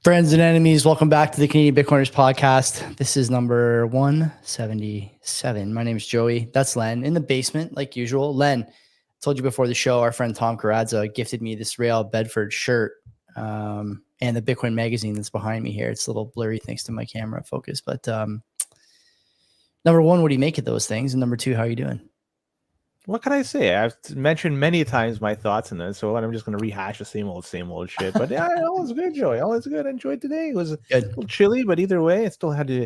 Friends and enemies, welcome back to the Canadian Bitcoiners podcast. This is number 177. My name is Joey. That's Len in the basement, like usual. Len, I told you before the show, our friend Tom Karadza gifted me this Real Bedford shirt and the Bitcoin magazine that's behind me here. It's a little blurry thanks to my camera focus. But number one, what do you make of those things? And number two, how are you doing? What can I say? I've mentioned many times my thoughts in this, so I'm just going to rehash the same old shit. But yeah, all is good, Joey. All is good. I enjoyed today. It was Good. a little chilly, but either way, I still had to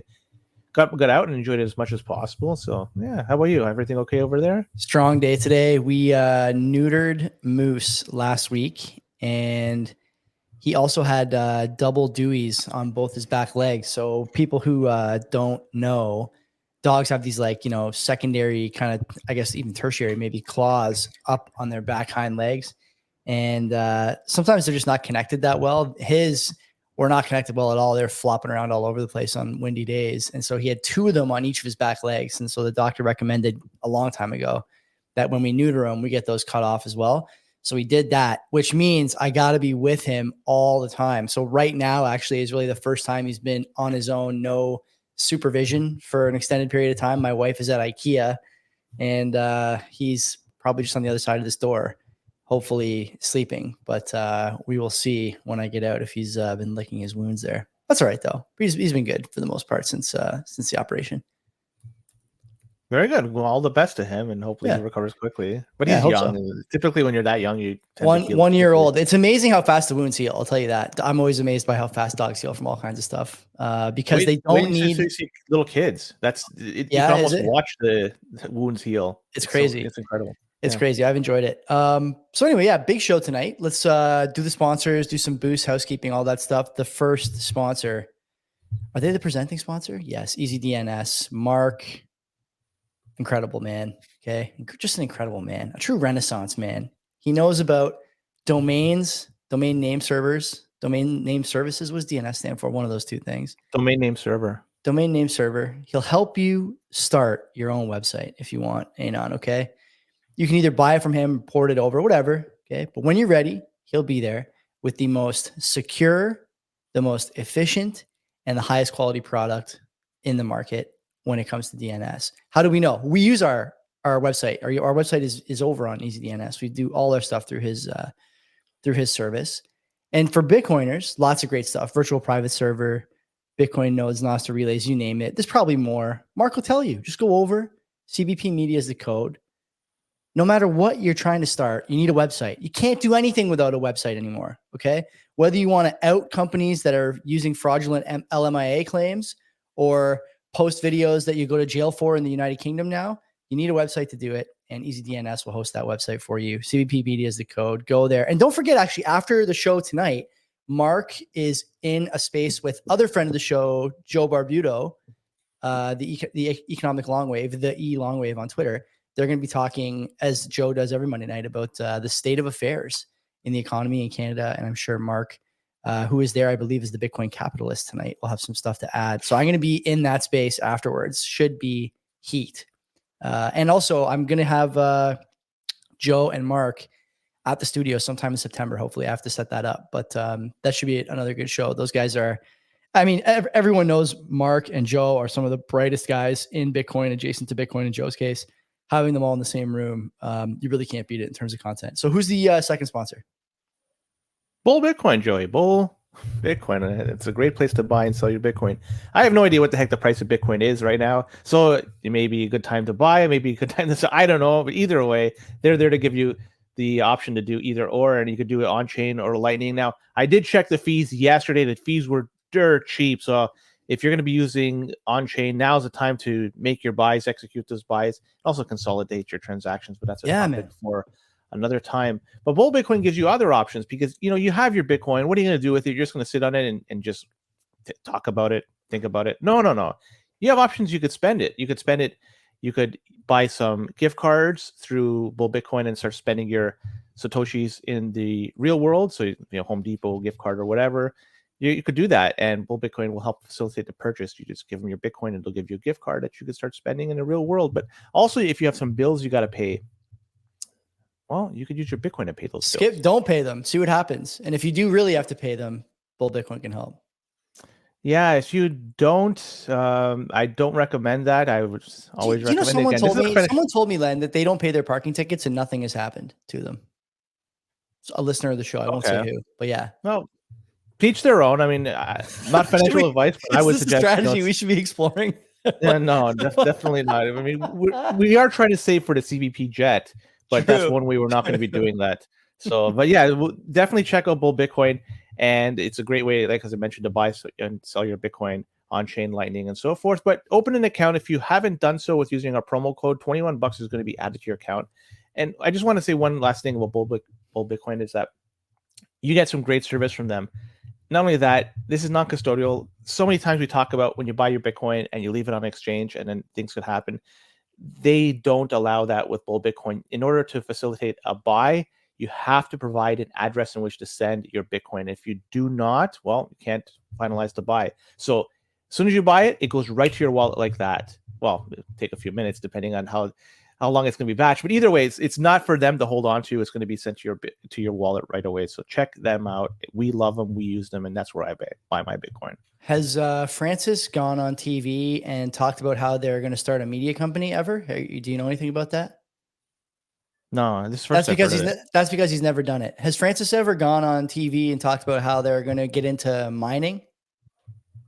got out and enjoyed it as much as possible. So yeah, how about you? Everything okay over there? Strong day today. We neutered Moose last week, and he also had double dewies on both his back legs. So people who don't know, dogs have these secondary kind of, I guess even tertiary, maybe claws up on their back hind legs. And sometimes they're just not connected that well. His were not connected well at all. They're flopping around all over the place on windy days. And so he had two of them on each of his back legs. And so the doctor recommended a long time ago that when we neuter him, we get those cut off as well. So we did that, which means I got to be with him all the time. So right now actually is really the first time he's been on his own, no supervision for an extended period of time. My wife is at IKEA and he's probably just on the other side of this door, hopefully sleeping, but we will see when I get out if he's been licking his wounds there. That's all right though. He's been good for the most part since the operation. Very good. Well, all the best to him, and hopefully he recovers quickly. But he's young. So. Typically, when you're that young, you tend to 1 year old. It's amazing how fast the wounds heal. I'll tell you that. I'm always amazed by how fast dogs heal from all kinds of stuff because they don't need little kids. You can almost watch the wounds heal. It's crazy. It's incredible. It's crazy. I've enjoyed it. So anyway, big show tonight. Let's do the sponsors, do some boost, housekeeping, all that stuff. The first sponsor, are they the presenting sponsor? Yes, EasyDNS. Mark. Incredible man. Okay. Just an incredible man, a true Renaissance man. He knows about domains, domain name servers, domain name services. What does DNS stand for? One of those two things. Domain name server. Domain name server. He'll help you start your own website if you want. Anon. Okay. You can either buy it from him, port it over, whatever. Okay. But when you're ready, he'll be there with the most secure, the most efficient, and the highest quality product in the market when it comes to DNS. How do we know? We use our website. Our website is over on EasyDNS. We do all our stuff through his service. And for Bitcoiners, lots of great stuff. Virtual private server, Bitcoin nodes, Nostr relays, you name it. There's probably more. Mark will tell you. Just go over. CBP Media is the code. No matter what you're trying to start, you need a website. You can't do anything without a website anymore, okay? Whether you want to out companies that are using fraudulent LMIA claims or post videos that you go to jail for in the United Kingdom now, you need a website to do it, and EasyDNS will host that website for you. CBP Media is the code. Go there. And don't forget, actually, after the show tonight, Mark is in a space with other friend of the show, Joe Barbuto, the Economic Long Wave, the E Long Wave on Twitter. They're going to be talking, as Joe does every Monday night, about the state of affairs in the economy in Canada. And I'm sure Mark, who is there, I believe, is the Bitcoin capitalist tonight, will have some stuff to add. So I'm going to be in that space afterwards. Should be heat. And also, I'm going to have Joe and Mark at the studio sometime in September. Hopefully, I have to set that up. But that should be another good show. Those guys are, I mean, everyone knows Mark and Joe are some of the brightest guys in Bitcoin, adjacent to Bitcoin in Joe's case. Having them all in the same room, you really can't beat it in terms of content. So who's the second sponsor? Bull Bitcoin, Joey. Bull Bitcoin. It's a great place to buy and sell your Bitcoin. I have no idea what the heck the price of Bitcoin is right now. So it may be a good time to buy. It may be a good time to sell. I don't know. But either way, they're there to give you the option to do either or, and you could do it on chain or Lightning. Now, I did check the fees yesterday. The fees were dirt cheap. So if you're going to be using on chain, now's the time to make your buys, execute those buys, and also consolidate your transactions. But that's a topic for another time. But Bull Bitcoin gives you other options because, you have your Bitcoin. What are you going to do with it? You're just going to sit on it and just talk about it, think about it. No. You have options. You could spend it. You could buy some gift cards through Bull Bitcoin and start spending your Satoshis in the real world. So, Home Depot gift card or whatever. You could do that, and Bull Bitcoin will help facilitate the purchase. You just give them your Bitcoin, and it'll give you a gift card that you can start spending in the real world. But also, if you have some bills you got to pay, well, you could use your Bitcoin to pay those bills. Don't pay them. See what happens. And if you do really have to pay them, Bull Bitcoin can help. Yeah, if you don't, I don't recommend that. I would always Do you know recommend it. someone Again, this told is a me finish. someone told me, Len, that they don't pay their parking tickets and nothing has happened to them. It's a listener of the show. I won't say Okay. who, but yeah. Well, teach their own. I mean, not financial advice, but I Is would this a suggest, strategy we should be exploring? yeah, no, definitely not. I mean, we are trying to save for the CBP jet, but that's True. one way we're not going to be doing that. So, but yeah, definitely check out Bull Bitcoin, and it's a great way, like as I mentioned, to buy and sell your Bitcoin on chain, Lightning, and so forth. But open an account if you haven't done so with using our promo code. $21 is going to be added to your account. And I just want to say one last thing about Bull Bitcoin is that you get some great service from them. Not only that, this is non-custodial. So many times we talk about when you buy your Bitcoin and you leave it on exchange and then things could happen. They don't allow that with Bull Bitcoin. In order to facilitate a buy, you have to provide an address in which to send your Bitcoin. If you do not, well, you can't finalize the buy. So as soon as you buy it, it goes right to your wallet like that. Well, it'll take a few minutes depending on how long it's going to be batched. But either way, it's not for them to hold on to. It's going to be sent to your wallet right away. So check them out. We love them. We use them, and that's where I buy my Bitcoin. Has Francis gone on TV and talked about how they're going to start a media company ever? Do you know anything about that? No, this is first I've heard of it. That's because he's never done it. Has Francis ever gone on TV and talked about how they're going to get into mining?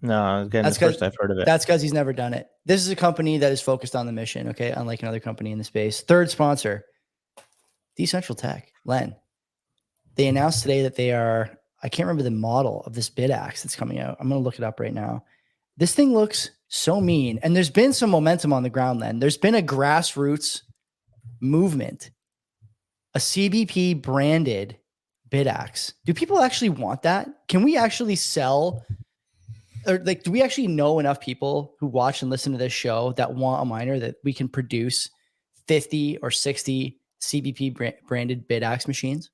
No, again, this first I've heard of it. That's because he's never done it. This is a company that is focused on the mission, okay? Unlike another company in the space. Third sponsor, Decentral Tech, Len. They announced today that they are, I can't remember the model of this bid axe that's coming out. I'm going to look it up right now. This thing looks so mean. And there's been some momentum on the ground, Len. There's been a grassroots movement, a CBP branded bid axe. Do people actually want that? Can we actually sell, or like, do we actually know enough people who watch and listen to this show that want a miner that we can produce 50 or 60 CBP branded bid axe machines?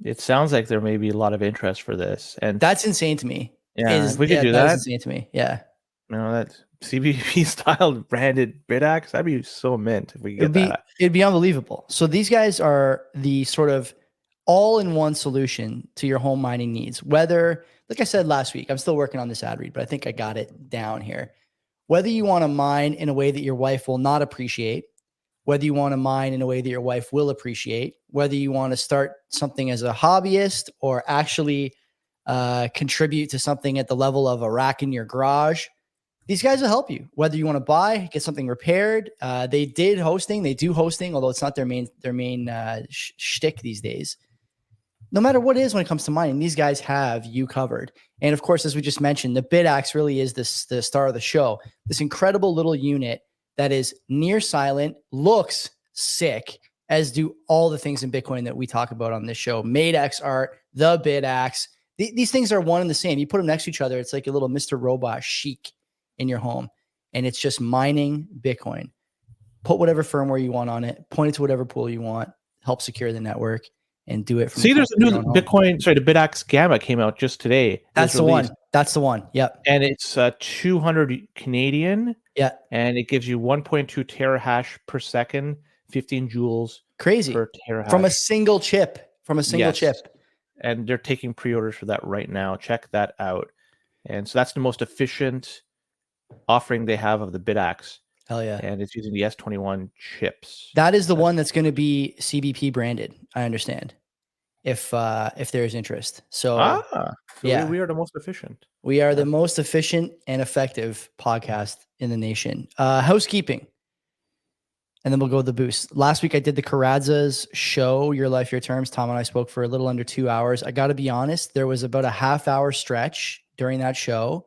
It sounds like there may be a lot of interest for this, and that's insane to me. Yeah, if we could do that, that is insane to me. Yeah, that CBP style branded bid axe, that'd be so mint if we could get that. It'd be unbelievable. So these guys are the sort of all-in-one solution to your home mining needs. Whether, like I said last week, I'm still working on this ad read, but I think I got it down here. Whether you want to mine in a way that your wife will not appreciate, whether you want to mine in a way that your wife will appreciate, whether you want to start something as a hobbyist or actually contribute to something at the level of a rack in your garage, these guys will help you. Whether you want to buy, get something repaired. They do hosting, although it's not their main shtick these days. No matter what it is when it comes to mining, these guys have you covered. And of course, as we just mentioned, the bid axe really is the star of the show. This incredible little unit that is near silent, looks sick, as do all the things in Bitcoin that we talk about on this show. Made X art, the bid axe. These things are one and the same. You put them next to each other, it's like a little Mr. Robot chic in your home. And it's just mining Bitcoin. Put whatever firmware you want on it, point it to whatever pool you want, help secure the network, and do it from there's a new Bitcoin, the BitAxe Gamma came out just today. That's the one. That's the one. Yep. And it's 200 Canadian. Yeah. And it gives you 1.2 terahash per second, 15 joules crazy per terahash. From a single chip. And they're taking pre-orders for that right now. Check that out. And so that's the most efficient offering they have of the BitAxe. Hell yeah. And it's using the S21 chips. That is the one that's going to be CBP branded, I understand, if there is interest. So yeah, we are the most efficient. We are the most efficient and effective podcast in the nation. Housekeeping. And then we'll go to the boost. Last week I did the Caradzas show, Your Life, Your Terms. Tom and I spoke for a little under 2 hours. I got to be honest, there was about a half-hour stretch during that show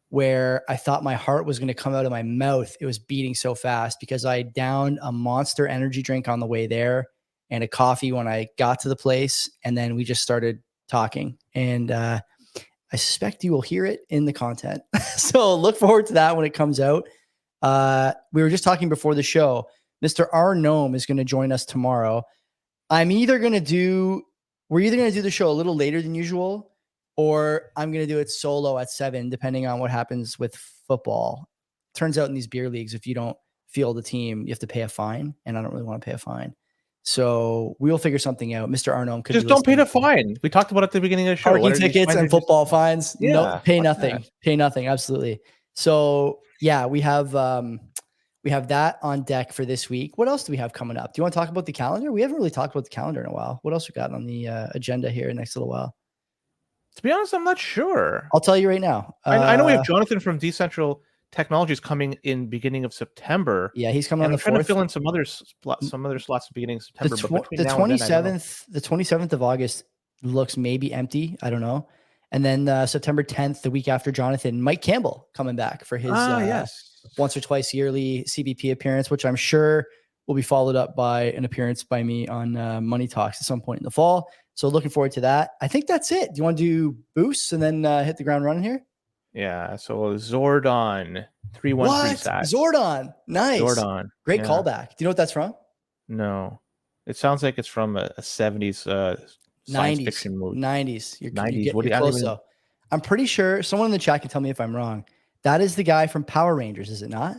where I thought my heart was going to come out of my mouth. It was beating so fast because I downed a Monster energy drink on the way there and a coffee when I got to the place. And then we just started talking. And I suspect you will hear it in the content. So look forward to that when it comes out. We were just talking before the show. Mr. R. Gnome is going to join us tomorrow. We're either going to do the show a little later than usual, or I'm going to do it solo at 7, depending on what happens with football. Turns out in these beer leagues, if you don't field the team, you have to pay a fine, and I don't really want to pay a fine. So we will figure something out. Mr. Arnome could Just don't pay the fine. We talked about it at the beginning of the show. Parking tickets and football fines. Yeah, no, pay nothing. that. Pay nothing. Absolutely. So yeah, we have that on deck for this week. What else do we have coming up? Do you want to talk about the calendar? We haven't really talked about the calendar in a while. What else we got on the agenda here in the next little while? To be honest, I'm not sure. I'll tell you right now. I know we have Jonathan from Decentral Technologies coming in beginning of September. Yeah, he's coming on the 4th. Trying to fill in some other slots at the beginning of September. The 27th of August looks maybe empty. I don't know. And then September 10th, the week after Jonathan, Mike Campbell coming back for his once or twice yearly CBP appearance, which I'm sure will be followed up by an appearance by me on Money Talks at some point in the fall. So looking forward to that. I think that's it. Do you want to do boosts and then hit the ground running here? Yeah. So Zordon 313 sats. Zordon. Nice. Zordon. Great callback. Do you know what that's from? No. It sounds like it's from a 70s science fiction movie. 90s. You're 90s. You're close, though. I'm pretty sure someone in the chat can tell me if I'm wrong. That is the guy from Power Rangers, is it not?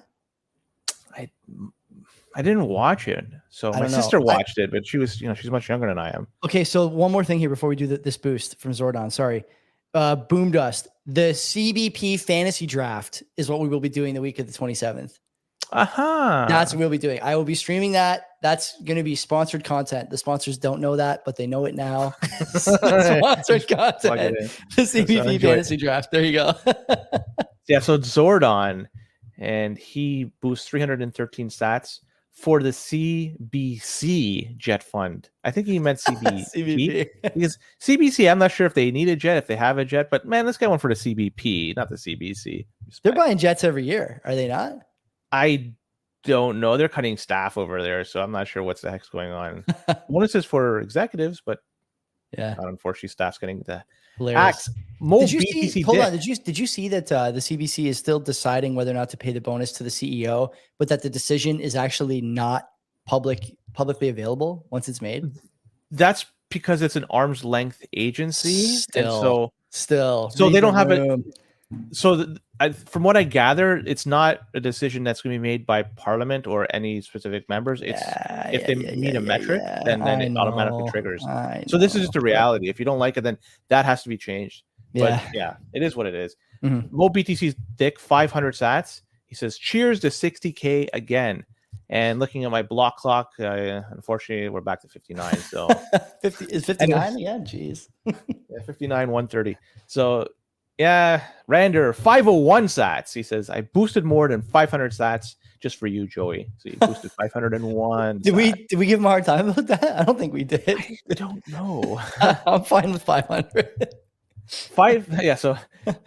I didn't watch it. So my sister watched it, but she was, she's much younger than I am. Okay, so one more thing here before we do this boost from Zordon. Sorry. Boom Dust. The CBP fantasy draft is what we will be doing the week of the 27th. That's what we'll be doing. I will be streaming that. That's going to be sponsored content. The sponsors don't know that, but they know it now. Sponsored content. The CBP fantasy draft. There you go. Yeah, so it's Zordon, and he boosts 313 stats for the CBC jet fund. I think he meant CBP. Because CBC, I'm not sure if they need a jet, if they have a jet, but man, let's get one for the CBP, not the CBC. They're buying jets every year, are they not? I don't know. They're cutting staff over there, so I'm not sure what's the heck's going on. Bonuses for executives, but unfortunately, staff's getting the axe. Did you see that the CBC is still deciding whether or not to pay the bonus to the CEO, but that the decision is actually not publicly available once it's made? That's because it's an arm's length agency. So they don't have it. So from what I gather, it's not a decision that's going to be made by Parliament or any specific members. It's if they meet a metric, then it automatically triggers. So this is just a reality. If you don't like it, then that has to be changed. But it is what it is. Mm-hmm. Mo BTC's Dick 500 sats. He says, "Cheers to 60K again." And looking at my block clock, unfortunately, we're back to 59. So 50 is 59 again. Jeez. 59 130. So. Yeah, Rander 501 sats. He says, "I boosted more than 500 sats just for you, Joey." So you boosted 501. Did we give him a hard time about that? I don't think we did. I don't know. I'm fine with 500. So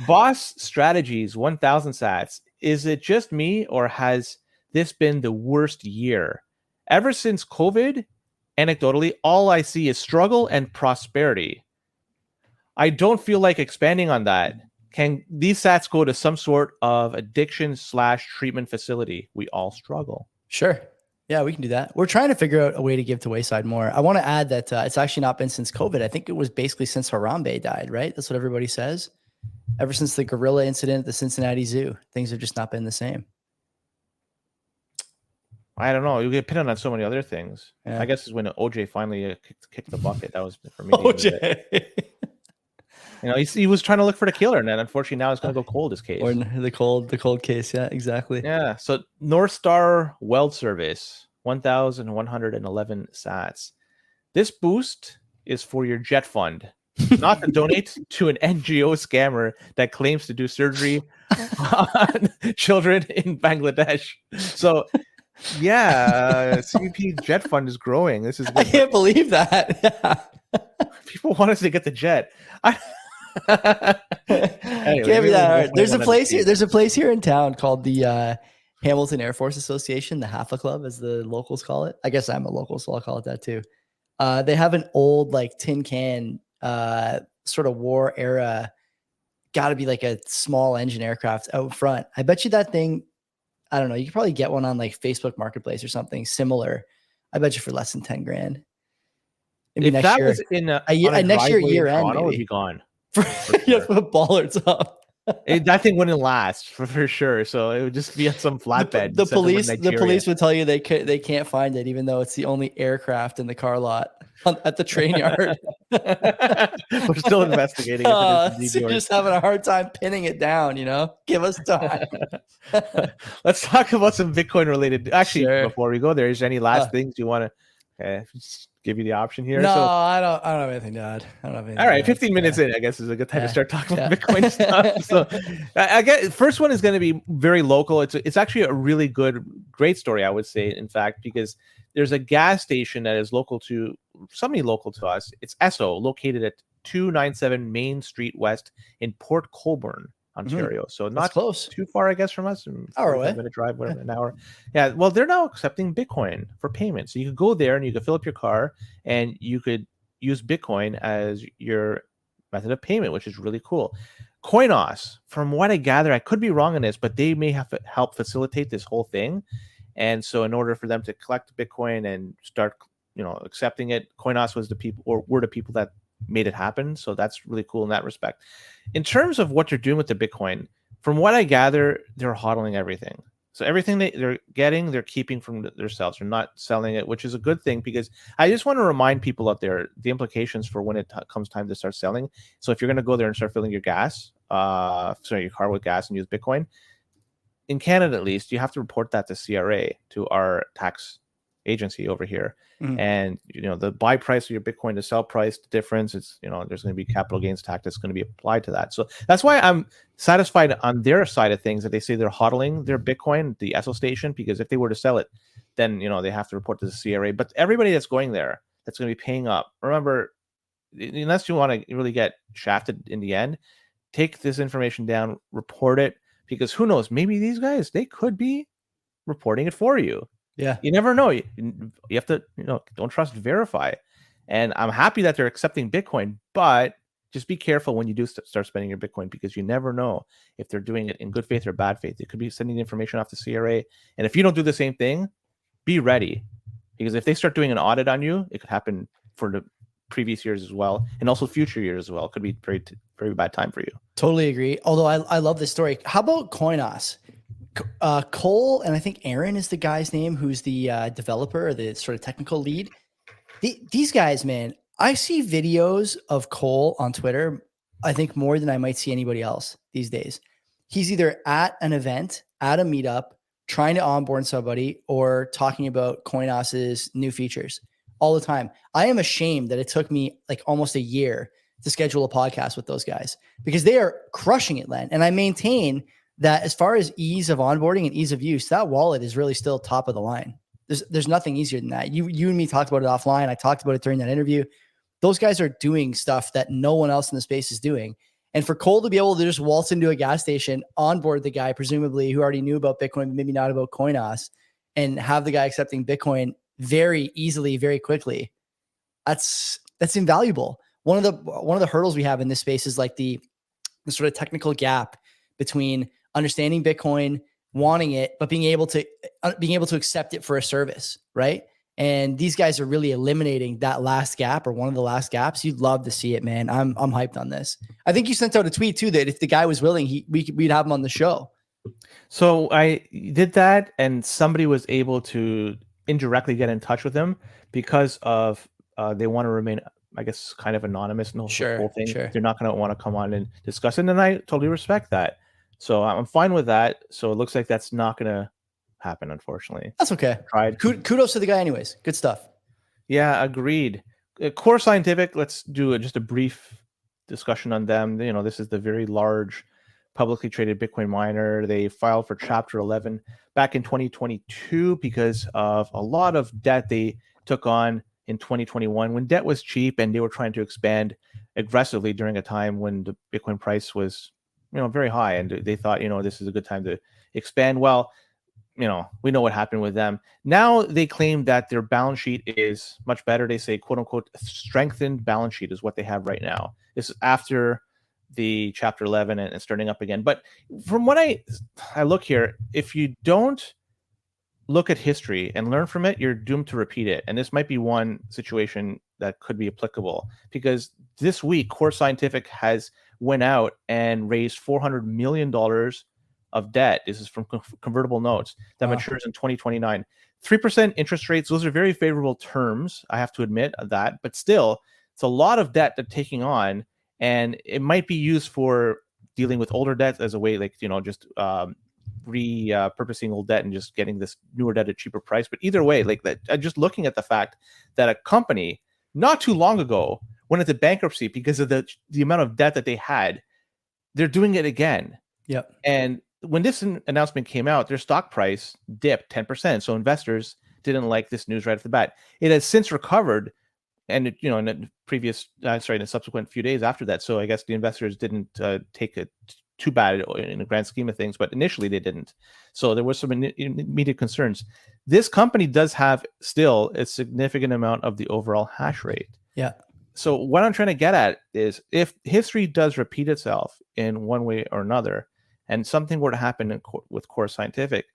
Boss Strategies 1000 sats. Is it just me, or has this been the worst year? Ever since COVID, anecdotally, all I see is struggle and prosperity. I don't feel like expanding on that. Can these sats go to some sort of addiction/treatment facility? We all struggle. Sure. Yeah, we can do that. We're trying to figure out a way to give to Wayside more. I want to add that it's actually not been since COVID. I think it was basically since Harambe died, right? That's what everybody says. Ever since the gorilla incident at the Cincinnati Zoo, things have just not been the same. I don't know. You get pinned on so many other things. Yeah. I guess it's when OJ finally kicked the bucket. That was for me. OJ. He was trying to look for the killer, and then unfortunately now it's going to go cold. His case, or the cold case. Yeah, exactly. Yeah. So North Star Weld Service, 1,111 sats. This boost is for your jet fund, not to donate to an NGO scammer that claims to do surgery on children in Bangladesh. So, CBP jet fund is growing. This is good. I can't believe that. People want us to get the jet. Anyway, can't be that hard. There's a place here in town called the Hamilton Air Force Association, the Haffa Club, as the locals call it. I guess I'm a local, so I'll call it that too. They have an old tin can sort of war era, got to be like a small engine aircraft out front. I bet you that thing, I don't know, you could probably get one on Facebook Marketplace or something similar. I bet you for less than 10 grand. Maybe if was in next year, year end, it would be gone. You have to put bollards up. That thing wouldn't last for sure. So it would just be on some flatbed. The Sent over to the Nigeria. police would tell you they can't find it, even though it's the only aircraft in the car lot at the train yard. We're still investigating if it is indeed So you're yours. just having a hard time pinning it down. Give us time. Let's talk about some Bitcoin related. Actually, Sure. before we go there, is there any last things you want to give you the option here? No, So, I don't have anything to add. I don't have anything. All right, 15 minutes in, I guess, is a good time to start talking about Yeah. Bitcoin stuff. So, I guess first one is going to be very local. It's actually a really great story, I would say, in fact, because there's a gas station that is local to somebody local to us. It's Esso, located at 297 Main Street West in Port Colborne, Ontario. So not close. too far, I guess, from us. Hour away. Minute drive, whatever, an hour. Yeah. Well, they're now accepting Bitcoin for payment. So you could go there and you could fill up your car and you could use Bitcoin as your method of payment, which is really cool. Coinos, from what I gather, I could be wrong on this, but they may have to help facilitate this whole thing. And so in order for them to collect Bitcoin and start, accepting it, Coinos was the people, or were the people that made it happen. So that's really cool in that respect. In terms of what they're doing with the Bitcoin, from what I gather, they're hodling everything. So everything they're getting, they're keeping from themselves. They're not selling it, which is a good thing, because I just want to remind people out there the implications for when it comes time to start selling. So if you're going to go there and start filling your your car with gas and use Bitcoin, in Canada at least, you have to report that to CRA, to our tax agency over here. Mm-hmm. And the buy price of your Bitcoin to sell price, the difference, it's there's going to be capital gains tax that's going to be applied to that. So that's why I'm satisfied on their side of things that they say they're hodling their Bitcoin, the Esso station, because if they were to sell it, then they have to report to the CRA. But everybody that's going there, that's going to be paying up, remember, unless you want to really get shafted in the end, take this information down, report it, because who knows, maybe these guys, they could be reporting it for you. Yeah. You never know. You have to, don't trust, verify. And I'm happy that they're accepting Bitcoin, but just be careful when you do start spending your Bitcoin, because you never know if they're doing it in good faith or bad faith. They could be sending the information off to CRA. And if you don't do the same thing, be ready, because if they start doing an audit on you, it could happen for the previous years as well, and also future years as well. It could be very, very bad time for you. Totally agree. Although I love this story. How about Coinos? Cole, and I think Aaron is the guy's name, who's the developer, or the sort of technical lead. These guys, man, I see videos of Cole on Twitter, I think more than I might see anybody else these days. He's either at an event, at a meetup, trying to onboard somebody, or talking about Coinos's new features all the time. I am ashamed that it took me like almost a year to schedule a podcast with those guys, because they are crushing it, Len. And I maintain that as far as ease of onboarding and ease of use, that wallet is really still top of the line. There's nothing easier than that. You and me talked about it offline. I talked about it during that interview. Those guys are doing stuff that no one else in the space is doing. And for Cole to be able to just waltz into a gas station, onboard the guy, presumably who already knew about Bitcoin, maybe not about Coinos, and have the guy accepting Bitcoin very easily, very quickly, that's invaluable. One of the hurdles we have in this space is like the sort of technical gap between understanding Bitcoin, wanting it, but being able to accept it for a service, right? And these guys are really eliminating that last gap, or one of the last gaps. You'd love to see it, man. I'm hyped on this. I think you sent out a tweet too that if the guy was willing, we'd have him on the show. So I did that, and somebody was able to indirectly get in touch with him because of they want to remain, I guess, kind of anonymous in the whole thing. Sure. They're not going to want to come on and discuss it, and I totally respect that. So I'm fine with that. So it looks like that's not going to happen, unfortunately. That's okay. Tried. Kudos to the guy anyways. Good stuff. Yeah, agreed. Core Scientific, let's do just a brief discussion on them. This is the very large publicly traded Bitcoin miner. They filed for Chapter 11 back in 2022 because of a lot of debt they took on in 2021 when debt was cheap, and they were trying to expand aggressively during a time when the Bitcoin price was very high, and they thought, this is a good time to expand. Well, we know what happened with them. Now they claim that their balance sheet is much better. They say, quote unquote, strengthened balance sheet is what they have right now. This is after the Chapter 11 and starting up again. But from what I look here, if you don't look at history and learn from it, you're doomed to repeat it. And this might be one situation that could be applicable, because this week Core Scientific has went out and raised $400 million of debt. This is from convertible notes that matures in 2029. 3% interest rates. Those are very favorable terms. I have to admit that, but still, it's a lot of debt they're taking on, and it might be used for dealing with older debt as a way, like, just repurposing old debt and just getting this newer debt at a cheaper price. But either way, like that, just looking at the fact that a company not too long ago went into bankruptcy because of the amount of debt that they had, they're doing it again. Yep. And when this announcement came out, their stock price dipped 10%. So investors didn't like this news right off the bat. It has since recovered, and in the previous, in the subsequent few days after that. So I guess the investors didn't take it too bad in the grand scheme of things, but initially they didn't. So there was some immediate concerns. This company does have still a significant amount of the overall hash rate. Yeah. So what I'm trying to get at is, if history does repeat itself in one way or another, and something were to happen with Core Scientific,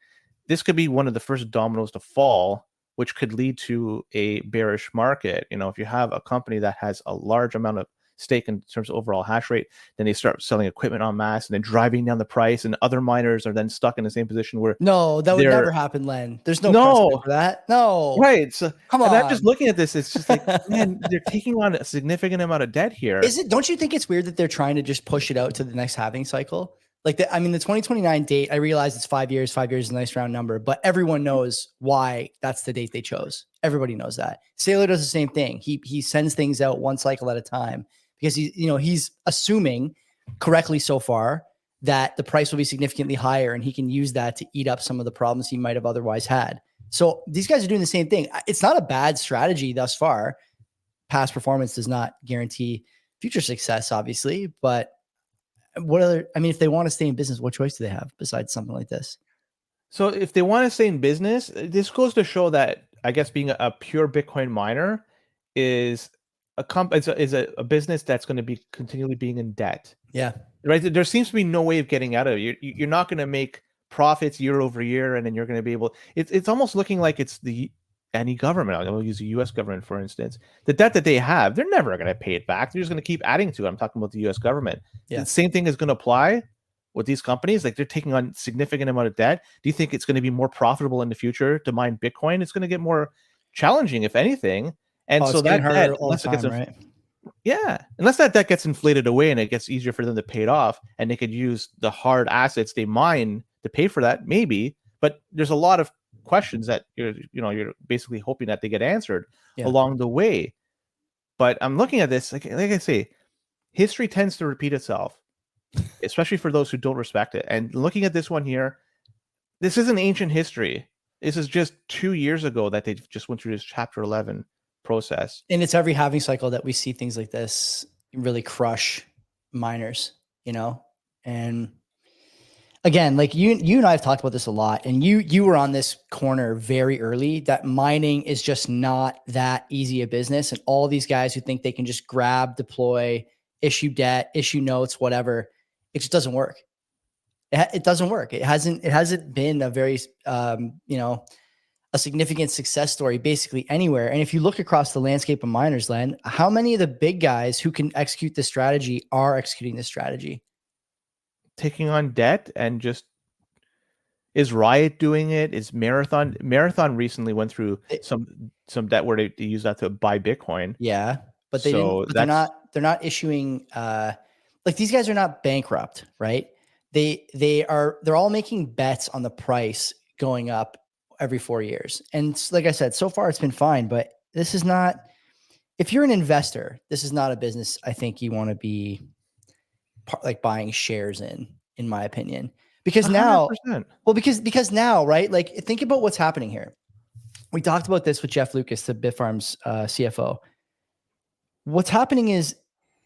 this could be one of the first dominoes to fall, which could lead to a bearish market. If you have a company that has a large amount of stake in terms of overall hash rate, then they start selling equipment en masse and then driving down the price, and other miners are then stuck in the same position where no, that would never happen, Len. There's no precedent for that. No, right. So come on. And I'm just looking at this. It's just like, man, they're taking on a significant amount of debt here. Don't you think it's weird that they're trying to just push it out to the next halving cycle? Like the 2029 date, I realize it's 5 years. 5 years is a nice round number, but everyone knows why that's the date they chose. Everybody knows that. Saylor does the same thing. He sends things out one cycle at a time because he's assuming correctly so far that the price will be significantly higher, and he can use that to eat up some of the problems he might have otherwise had. So these guys are doing the same thing. It's not a bad strategy thus far. Past performance does not guarantee future success, obviously, but if they want to stay in business, what choice do they have besides something like this? So if they want to stay in business, this goes to show that, I guess, being a pure Bitcoin miner is a business that's going to be continually being in debt. Yeah. Right. There seems to be no way of getting out of it. You're not going to make profits year over year, and then you're going to be able. It's almost looking like it's any government. I'll use the U.S. government, for instance. The debt that they have, they're never going to pay it back. They're just going to keep adding to it. I'm talking about the U.S. government. Yeah. The same thing is going to apply with these companies. Like, they're taking on significant amount of debt. Do you think it's going to be more profitable in the future to mine Bitcoin? It's going to get more challenging, if anything. And so that debt, unless that debt gets inflated away and it gets easier for them to pay it off, and they could use the hard assets they mine to pay for that, maybe. But there's a lot of questions that you're basically hoping that they get answered along the way. But I'm looking at this, like I say, history tends to repeat itself, especially for those who don't respect it. And looking at this one here, this isn't ancient history. This is just 2 years ago that they just went through this Chapter 11 process. And it's every halving cycle that we see things like this really crush miners, and again, like you and I have talked about this a lot, and you were on this corner very early that mining is just not that easy a business. And all these guys who think they can just grab, deploy, issue debt, issue notes, whatever, it just doesn't work. It doesn't work. It hasn't been a very, a significant success story basically anywhere. And if you look across the landscape of miners, Len, how many of the big guys who can execute this strategy are executing this strategy? Taking on debt. And just, is Riot doing it? Is Marathon recently went through some debt where they use that to buy Bitcoin. Yeah, but they're not issuing like, these guys are not bankrupt, right? They're all making bets on the price going up every 4 years. And like I said, so far it's been fine, but this is not, if you're an investor, this is not a business I think you want to be like buying shares in my opinion, because now, 100%. Well, because now, right? Like, think about what's happening here. We talked about this with Jeff Lucas, the Bitfarms CFO. What's happening is,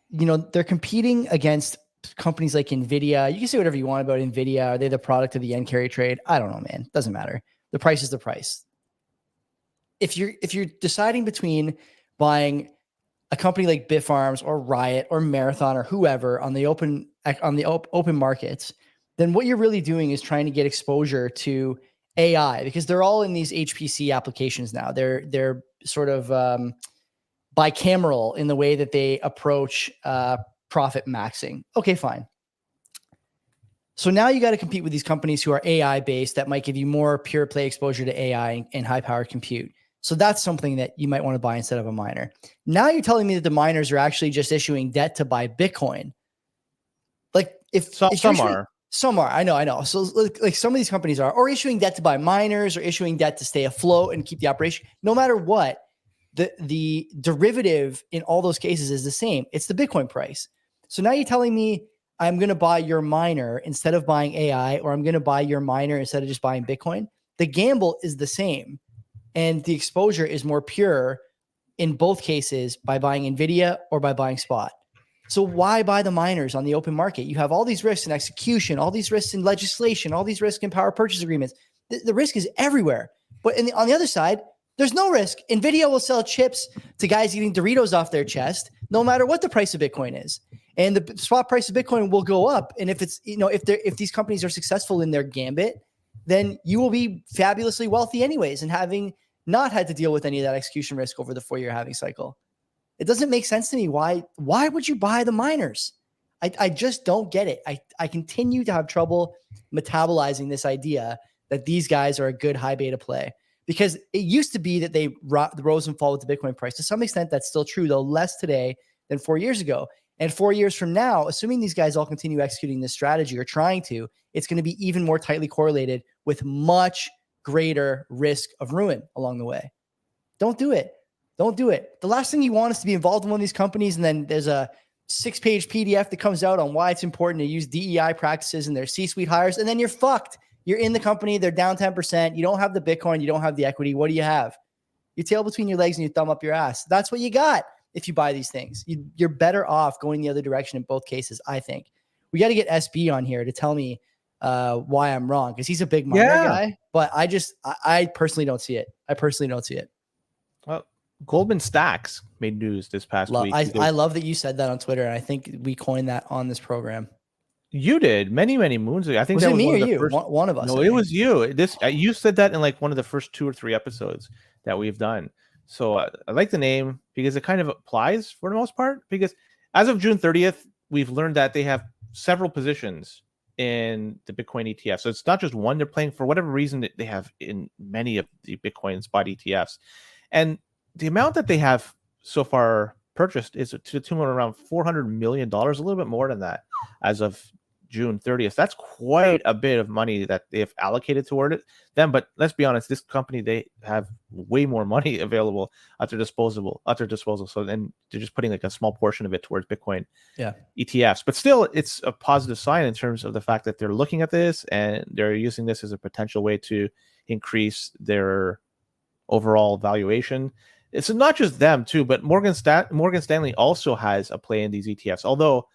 they're competing against companies like NVIDIA. You can say whatever you want about NVIDIA. Are they the product of the yen carry trade? I don't know, man. Doesn't matter. The price is the price. If you're deciding between buying a company like Bitfarms or Riot or Marathon or whoever on the open markets, then what you're really doing is trying to get exposure to AI, because they're all in these HPC applications now. They're sort of bicameral in the way that they approach profit maxing. Okay, fine. So now you got to compete with these companies who are AI based that might give you more pure play exposure to AI and high powered compute. So that's something that you might want to buy instead of a miner. Now you're telling me that the miners are actually just issuing debt to buy Bitcoin. Like if Some are. Some are. I know. So like some of these companies are, or issuing debt to buy miners or issuing debt to stay afloat and keep the operation. No matter what, the derivative in all those cases is the same. It's the Bitcoin price. So now you're telling me I'm going to buy your miner instead of buying AI, or I'm going to buy your miner instead of just buying Bitcoin. The gamble is the same. And the exposure is more pure in both cases by buying NVIDIA or by buying spot. So why buy the miners on the open market? You have all these risks in execution, all these risks in legislation, all these risks in power purchase agreements. The risk is everywhere. But on the other side, there's no risk. NVIDIA will sell chips to guys eating Doritos off their chest, no matter what the price of Bitcoin is. And the spot price of Bitcoin will go up. And if it's, if these companies are successful in their gambit, then you will be fabulously wealthy anyways, and having not had to deal with any of that execution risk over the 4-year halving cycle. It doesn't make sense to me. Why would you buy the miners? I just don't get it. I continue to have trouble metabolizing this idea that these guys are a good high beta play, because it used to be that they rose and fall with the Bitcoin price. To some extent, that's still true, though less today than 4 years ago. And 4 years from now, assuming these guys all continue executing this strategy or trying to, it's going to be even more tightly correlated with much greater risk of ruin along the way. Don't do it. Don't do it. The last thing you want is to be involved in one of these companies, and then there's a 6-page PDF that comes out on why it's important to use DEI practices in their C-suite hires, and then you're fucked. You're in the company, they're down 10%. You don't have the Bitcoin, you don't have the equity. What do you have? Your tail between your legs and your thumb up your ass. That's what you got if you buy these things. You're better off going the other direction in both cases, I think. We got to get SB on here to tell me why I'm wrong, because he's a big miner guy, but I personally don't see it. Well, Goldman Sachs made news this past week. I love that you said that on Twitter, and I think we coined that on this program. You did many moons ago. I think was that it was me one or of the you? First, one of us. No, it was you. You said that in like one of the first 2 or 3 episodes that we've done. So I like the name because it kind of applies for the most part. Because as of June 30th, we've learned that they have several positions in the Bitcoin ETF. So it's not just one they're playing. For whatever reason that they have in many of the Bitcoin spot ETFs, and the amount that they have so far purchased is to the tune of around $400 million, a little bit more than that as of June 30th. That's quite a bit of money that they've allocated toward them. But let's be honest, this company, they have way more money available at their disposal. So then they're just putting like a small portion of it towards Bitcoin ETFs. But still, it's a positive sign in terms of the fact that they're looking at this and they're using this as a potential way to increase their overall valuation. It's not just them too, but Morgan Stanley also has a play in these ETFs, although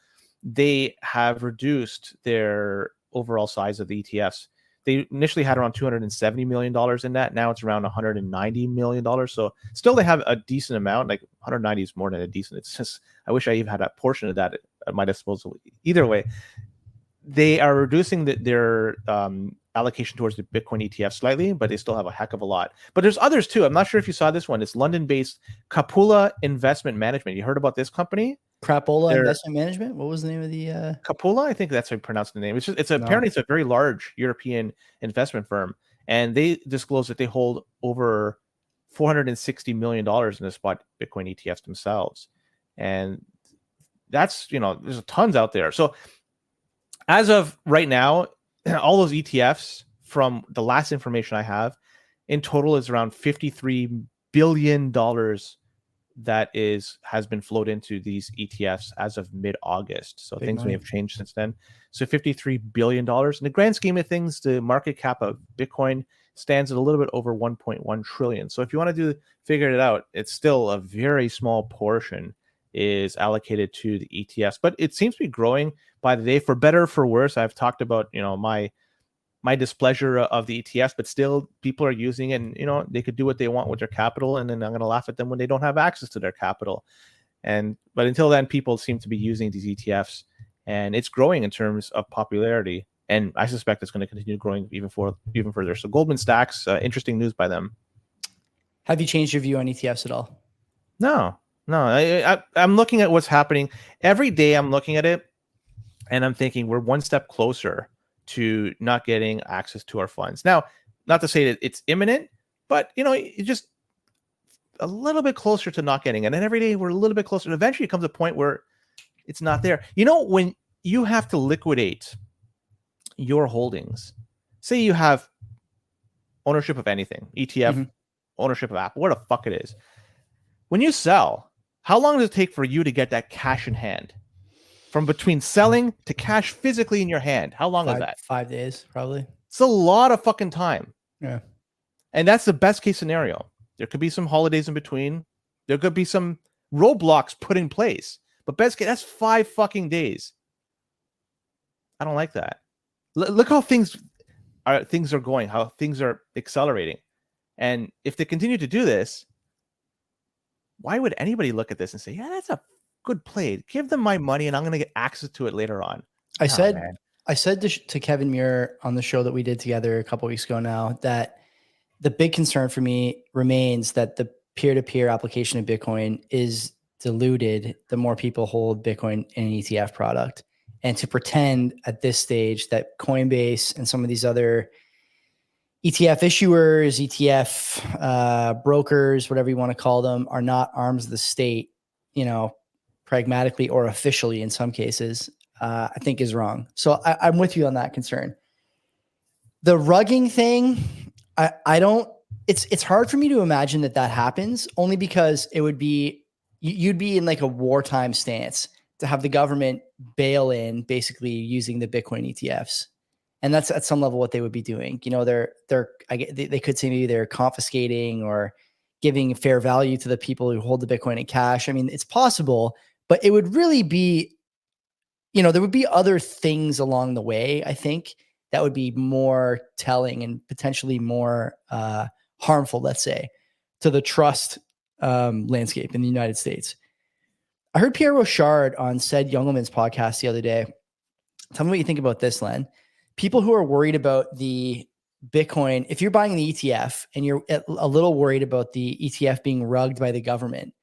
they have reduced their overall size of the ETFs. They initially had around $270 million in that. Now it's around $190 million. So still they have a decent amount, like 190 is more than a decent. It's just, I wish I even had a portion of that at my disposal. Either way, they are reducing their allocation towards the Bitcoin ETF slightly, but they still have a heck of a lot. But there's others too. I'm not sure if you saw this one. It's London-based Capula Investment Management. You heard about this company? Crapola Investment Management. What was the name of the Capula? I think that's how you pronounce the name. Apparently it's a very large European investment firm, and they disclosed that they hold over $460 million in the spot Bitcoin ETFs themselves, and that's there's tons out there. So as of right now, all those ETFs, from the last information I have, in total is around $53 billion that has been flowed into these ETFs as of mid-August. So things may have changed since then. So $53 billion. In the grand scheme of things, the market cap of Bitcoin stands at a little bit over 1.1 trillion. So if you want to figure it out, it's still a very small portion is allocated to the ETFs, but it seems to be growing by the day, for better or for worse. I've talked about my displeasure of the ETFs, but still people are using it, and they could do what they want with their capital, and then I'm going to laugh at them when they don't have access to their capital. But until then, people seem to be using these ETFs, and it's growing in terms of popularity, and I suspect it's going to continue growing even further. So Goldman Sachs, interesting news by them. Have you changed your view on ETFs at all? No. No, I'm looking at what's happening every day. I'm looking at it, and I'm thinking we're one step closer to not getting access to our funds. Now, not to say that it's imminent, but it's just a little bit closer to not getting it. And every day we're a little bit closer. And eventually, it comes a point where it's not there. When you have to liquidate your holdings, say you have ownership of anything, ETF, ownership of Apple, what the fuck it is. When you sell, how long does it take for you to get that cash in hand? From between selling to cash physically in your hand, how long is that? 5 days, probably. It's a lot of fucking time. Yeah. And that's the best case scenario. There could be some holidays in between. There could be some roadblocks put in place. But best case, that's 5 fucking days. I don't like that. Look how things are going, how things are accelerating. And if they continue to do this, why would anybody look at this and say, yeah, that's a good play. Give them my money and I'm going to get access to it later on. I said to Kevin Muir on the show that we did together a couple weeks ago now that the big concern for me remains that the peer-to-peer application of Bitcoin is diluted the more people hold Bitcoin in an ETF product. And to pretend at this stage that Coinbase and some of these other ETF issuers, ETF brokers, whatever you want to call them, are not arms of the state, pragmatically or officially in some cases, I think is wrong. So I'm with you on that concern. The rugging thing, I don't, it's hard for me to imagine that happens, only because it would be, you'd be in like a wartime stance to have the government bail in basically using the Bitcoin ETFs. And that's at some level what they would be doing. They could say maybe they're confiscating or giving fair value to the people who hold the Bitcoin in cash. I mean, it's possible, but it would really be, there would be other things along the way, I think, that would be more telling and potentially more harmful, let's say, to the trust landscape in the United States. I heard Pierre Rochard on Said Youngelman's podcast the other day. Tell me what you think about this, Len. People who are worried about the Bitcoin, if you're buying the ETF and you're a little worried about the ETF being rugged by the government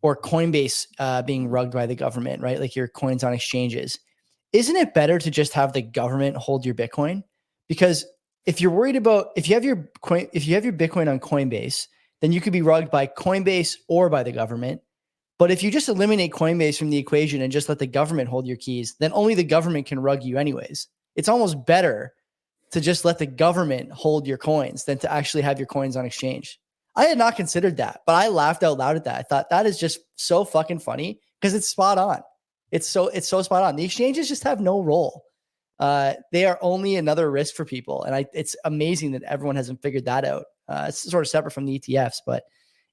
or Coinbase being rugged by the government, right? Like your coins on exchanges, isn't it better to just have the government hold your Bitcoin? Because if you're worried about, if you have your Bitcoin on Coinbase, then you could be rugged by Coinbase or by the government. But if you just eliminate Coinbase from the equation and just let the government hold your keys, then only the government can rug you anyways. It's almost better to just let the government hold your coins than to actually have your coins on exchange. I had not considered that, but I laughed out loud at that. I thought that is just so fucking funny because it's spot on. It's so spot on. The exchanges just have no role. They are only another risk for people. And it's amazing that everyone hasn't figured that out. It's sort of separate from the ETFs, but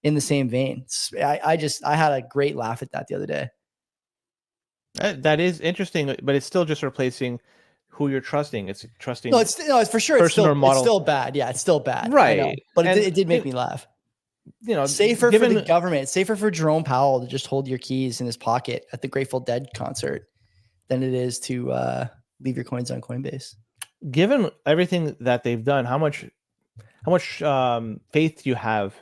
in the same vein. I had a great laugh at that the other day. That is interesting, but it's still just replacing who you're trusting. It's trusting. No, it's for sure. It's still bad. Yeah, it's still bad. Right. But it did make me laugh. Safer for the government, safer for Jerome Powell to just hold your keys in his pocket at the Grateful Dead concert than it is to leave your coins on Coinbase. Given everything that they've done, how much faith do you have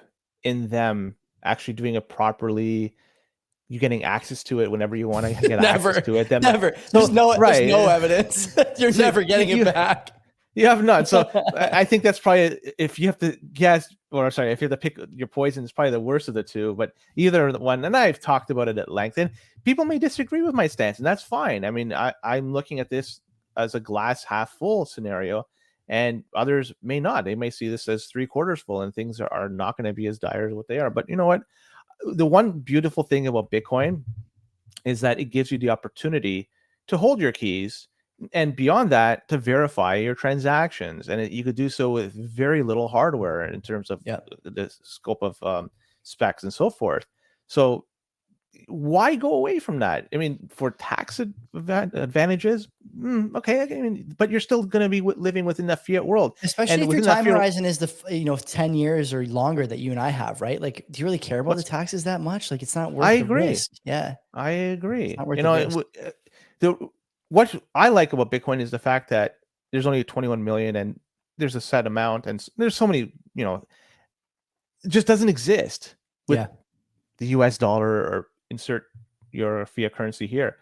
in them actually doing it properly? You getting access to it whenever you want to get access to it. Never. There's no evidence. You're never getting it back. You have none. So I think that's probably, if you have to guess, if you have to pick your poison, it's probably the worst of the two. But either one, and I've talked about it at length, and people may disagree with my stance, and that's fine. I mean, I'm looking at this as a glass half full scenario, and others may not. They may see this as 3/4 full, and things are not going to be as dire as what they are. But you know what? The one beautiful thing about Bitcoin is that it gives you the opportunity to hold your keys, and beyond that, to verify your transactions. And you could do so with very little hardware in terms of the scope of specs and so forth. So why go away from that? I mean, for tax advantages, okay. I mean, but you're still going to be living within that fiat world, especially if your time horizon is 10 years or longer that you and I have, right? Like, do you really care about the taxes that much? Like, it's not worth the risk. Yeah, I agree. It's not worth the risk. What I like about Bitcoin is the fact that there's only 21 million, and there's a set amount, and there's so many. It just doesn't exist with the US dollar or insert your fiat currency here.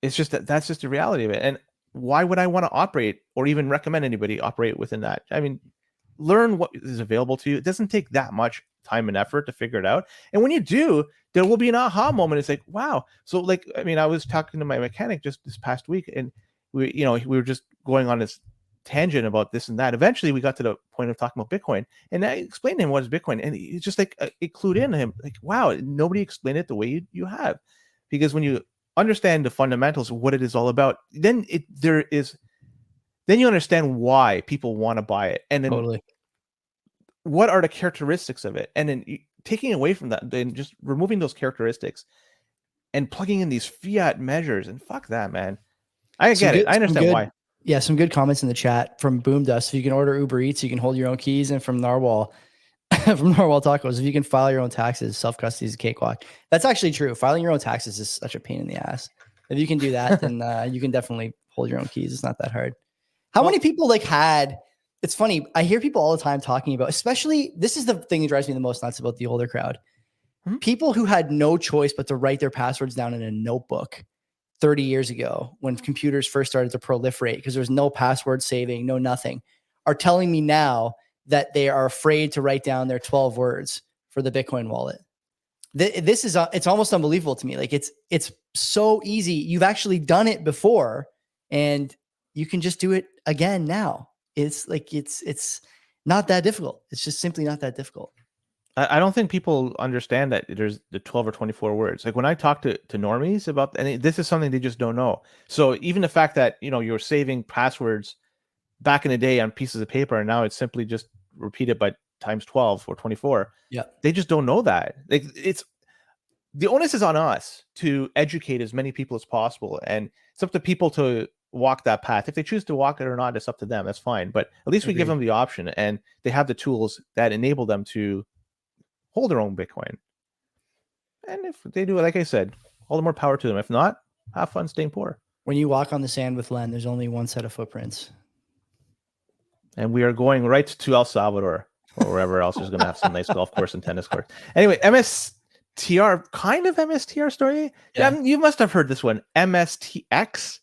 It's just that's just the reality of it. And why would I want to operate or even recommend anybody operate within that? I mean, learn what is available to you. It doesn't take that much time and effort to figure it out. And when you do, there will be an aha moment. It's like, wow. So like, I mean, I was talking to my mechanic just this past week, and we were just going on this tangent about this and that. Eventually we got to the point of talking about Bitcoin, and I explained to him what is Bitcoin, and he's just like, it clued in to him, like, wow, nobody explained it the way you have. Because when you understand the fundamentals of what it is all about, then you understand why people want to buy it, and then Totally. what are the characteristics of it, and then taking away from that, then just removing those characteristics and plugging in these fiat measures, and fuck that, man. I get it. I understand why. Yeah, some good comments in the chat from Boom Dust. If you can order Uber Eats, you can hold your own keys. And from Narwhal, from Narwhal Tacos, if you can file your own taxes, self-custody is a cakewalk. That's actually true. Filing your own taxes is such a pain in the ass. If you can do that, then you can definitely hold your own keys. It's not that hard. How many people it's funny. I hear people all the time talking about, especially, this is the thing that drives me the most nuts about the older crowd. People who had no choice but to write their passwords down in a notebook 30 years ago, when computers first started to proliferate, because there was no password saving, no nothing, are telling me now that they are afraid to write down their 12 words for the Bitcoin wallet. This is it's almost unbelievable to me. Like, it's so easy. You've actually done it before, and you can just do it again now. It's like, it's not that difficult. It's just simply not that difficult. I don't think people understand that there's the 12 or 24 words. Like, when I talk to normies about, and this is something they just don't know. So even the fact that, you're saving passwords back in the day on pieces of paper, and now it's simply just repeated by times 12 or 24. Yeah. They just don't know that. Like, the onus is on us to educate as many people as possible. And it's up to people to walk that path. If they choose to walk it or not, it's up to them. That's fine. But at least we give them the option, and they have the tools that enable them to hold their own Bitcoin. And if they do it, like I said, all the more power to them. If not, have fun staying poor. When you walk on the sand with Len, there's only one set of footprints. And we are going right to El Salvador, or wherever else is going to have some nice golf course and tennis court. Anyway, MSTR, kind of MSTR story. Yeah. You must have heard this one. MSTX.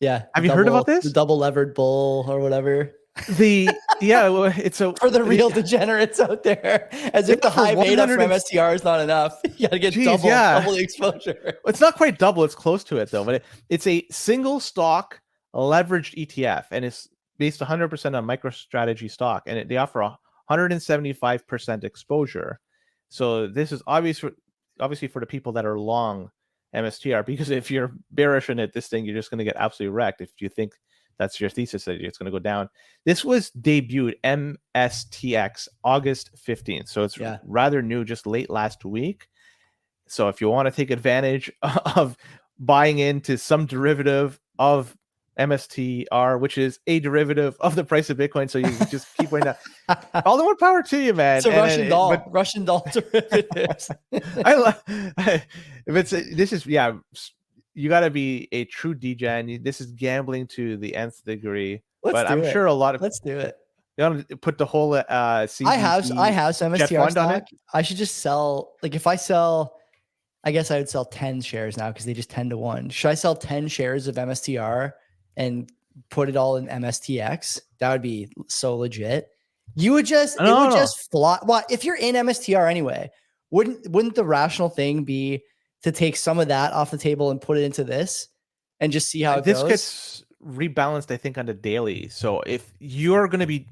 Yeah. Have you heard about this? The double levered bull or whatever. It's for the real degenerates out there, as if the high beta from MSTR is not enough. You got to get double the exposure. It's not quite double; it's close to it though. But it's a single stock leveraged ETF, and it's based 100% on MicroStrategy stock, and they offer 175% exposure. So this is obviously for the people that are long MSTR, because if you're bearish in it, this thing, you're just going to get absolutely wrecked if you think that's your thesis that it's going to go down. This was debuted MSTX August 15th. So it's rather new, just late last week. So if you want to take advantage of buying into some derivative of MSTR, which is a derivative of the price of Bitcoin, so you just keep going down. All the more power to you, man. It's a Russian doll derivatives. You got to be a true degen. This is gambling to the nth degree. I'm sure a lot of let's do it. You want to put the whole CBP I have some MSTR stock. I should just sell. Like, if I sell, I guess I would sell 10 shares now, because they just 10 to 1. Should I sell 10 shares of MSTR and put it all in MSTX? That would be so legit. You would just just fly. Well, if you're in MSTR anyway, wouldn't the rational thing be to take some of that off the table and put it into this and just see how it goes? This gets rebalanced, I think, on the daily. So if you're going to be,